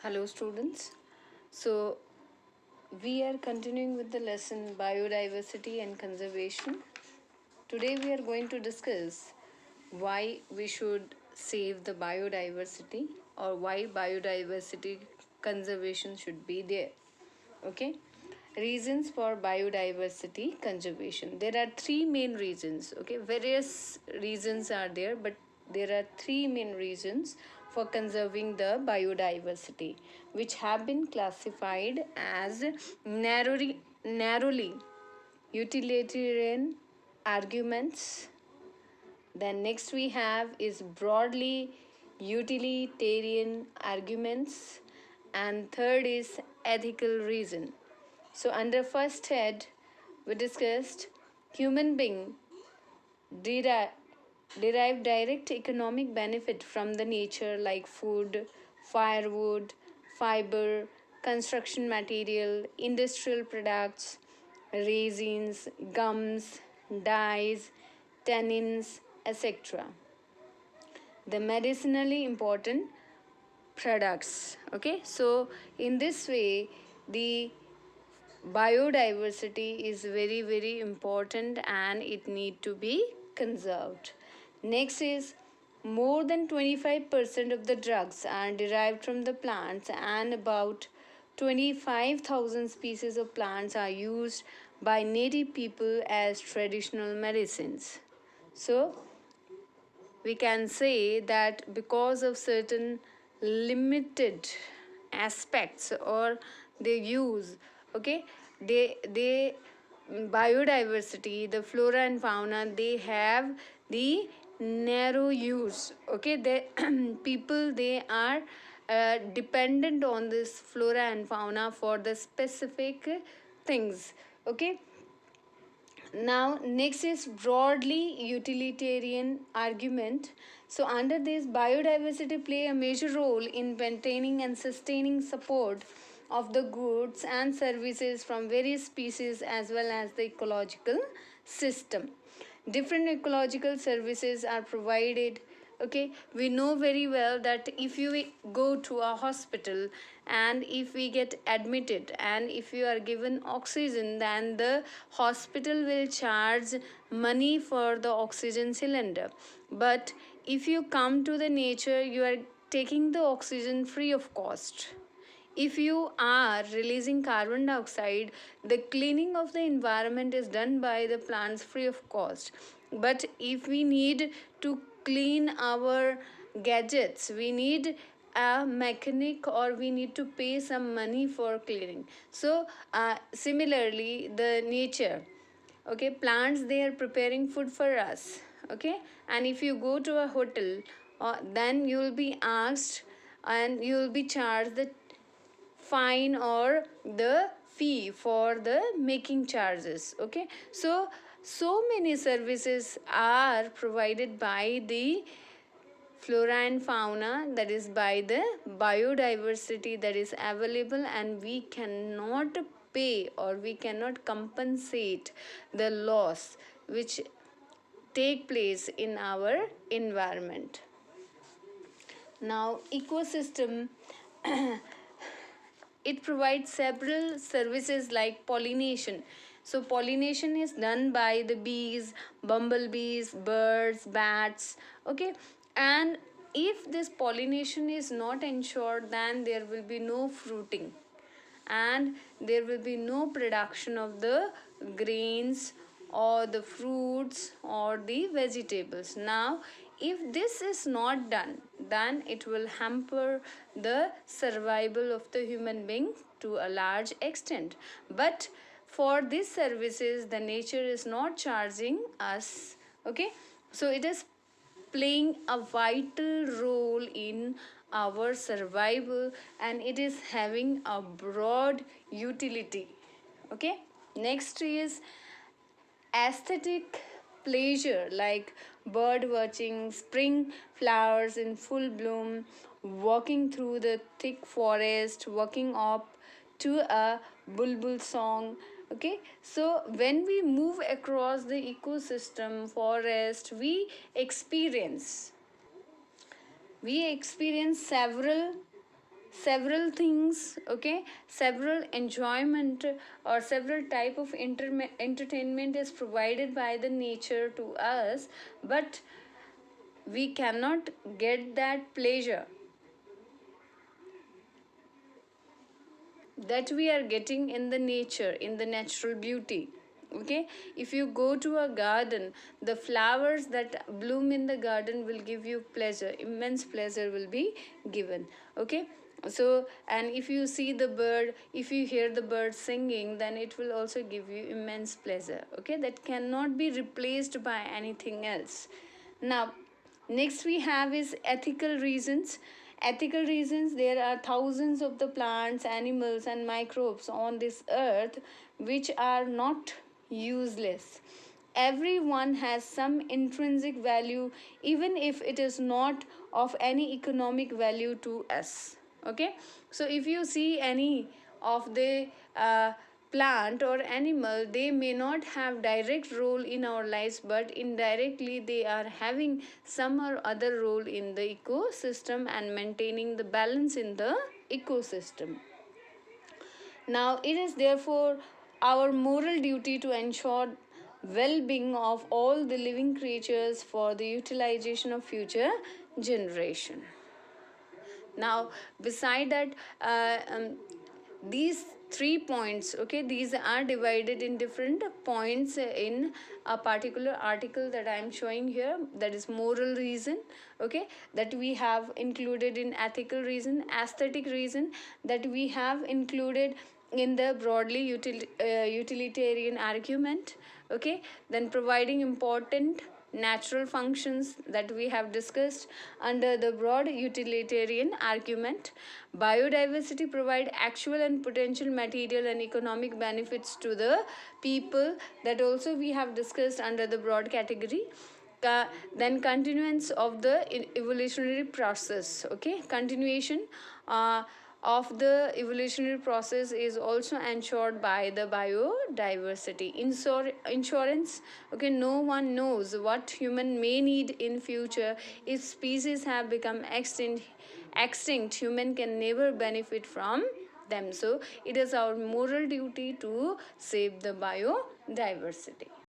Hello students. So we are continuing with the lesson biodiversity and conservation. Today we are going to discuss why we should save the biodiversity or why biodiversity conservation should be there. Okay? Reasons for biodiversity conservation. There are three main reasons. Okay, various reasons are there, but there are three main reasons for conserving the biodiversity, which have been classified as narrowly utilitarian arguments. Then next we have is broadly utilitarian arguments, and third is ethical reason. So under first head we discussed human being derive, derive direct economic benefit from the nature like food, firewood, fiber, construction material, industrial products, resins, gums, dyes, tannins, etc. The medicinally important products. Okay, so in this way, the biodiversity is very important and it need to be conserved. Next is more than 25% of the drugs are derived from the plants, and about 25,000 species of plants are used by native people as traditional medicines. So we can say that because of certain limited aspects or they use, okay, they biodiversity, the flora and fauna, they have the narrow use. Okay, they people, they are dependent on this flora and fauna for the specific things. Okay, now next is broadly utilitarian argument. So under this, biodiversity play a major role in maintaining and sustaining support of the goods and services from various species as well as the ecological system. Different ecological services are provided. Okay, we know very well that if you go to a hospital and if we get admitted and if you are given oxygen, then the hospital will charge money for the oxygen cylinder. But if you come to the nature, you are taking the oxygen free of cost. If you are releasing carbon dioxide, the cleaning of the environment is done by the plants free of cost. But if we need to clean our gadgets, we need a mechanic or we need to pay some money for cleaning. So similarly, the nature, okay, plants, they are preparing food for us. Okay, and if you go to a hotel, then you will be asked and you will be charged the fine or the fee for the making charges. Okay, so many services are provided by the flora and fauna, that is by the biodiversity that is available, and we cannot pay or we cannot compensate the loss which take place in our environment. Now ecosystem, it provides several services like pollination. So pollination is done by the bees, bumblebees, birds, bats. Okay, and if this pollination is not ensured, then there will be no fruiting and there will be no production of the grains or the fruits or the vegetables. Now if this is not done, then it will hamper the survival of the human being to a large extent. But for these services, the nature is not charging us. Okay, so it is playing a vital role in our survival and it is having a broad utility. Okay, next is aesthetic pleasure like bird watching, spring flowers in full bloom, walking through the thick forest, walking up to a bulbul song. Okay, so when we move across the ecosystem forest, experience we experience several things, okay, several enjoyment or several type of entertainment is provided by the nature to us, but we cannot get that pleasure that we are getting in the nature, in the natural beauty. Okay, if you go to a garden, the flowers that bloom in the garden will give you pleasure, immense pleasure will be given. Okay, so and if you see the bird, if you hear the bird singing, then it will also give you immense pleasure. Okay, that cannot be replaced by anything else. Now, next we have is ethical reasons. Ethical reasons, there are thousands of the plants, animals, and microbes on this earth which are not useless. Everyone has some intrinsic value, even if it is not of any economic value to us. Okay, so if you see any of the plant or animal, they may not have direct role in our lives, but indirectly they are having some or other role in the ecosystem and maintaining the balance in the ecosystem. Now, it is therefore our moral duty to ensure well-being of all the living creatures for the utilization of future generation. Now, beside that, these 3 points, okay, these are divided in different points in a particular article that I am showing here, that is moral reason, okay, that we have included in ethical reason, aesthetic reason that we have included in the broadly utilitarian argument. Okay, then providing important natural functions that we have discussed under the broad utilitarian argument. Biodiversity provide actual and potential material and economic benefits to the people, that also we have discussed under the broad category. Then continuance of the evolutionary process. Okay, continuation of the evolutionary process is also ensured by the biodiversity. Insurance, okay, no one knows what human may need in future. If species have become extinct, human can never benefit from them. So it is our moral duty to save the biodiversity.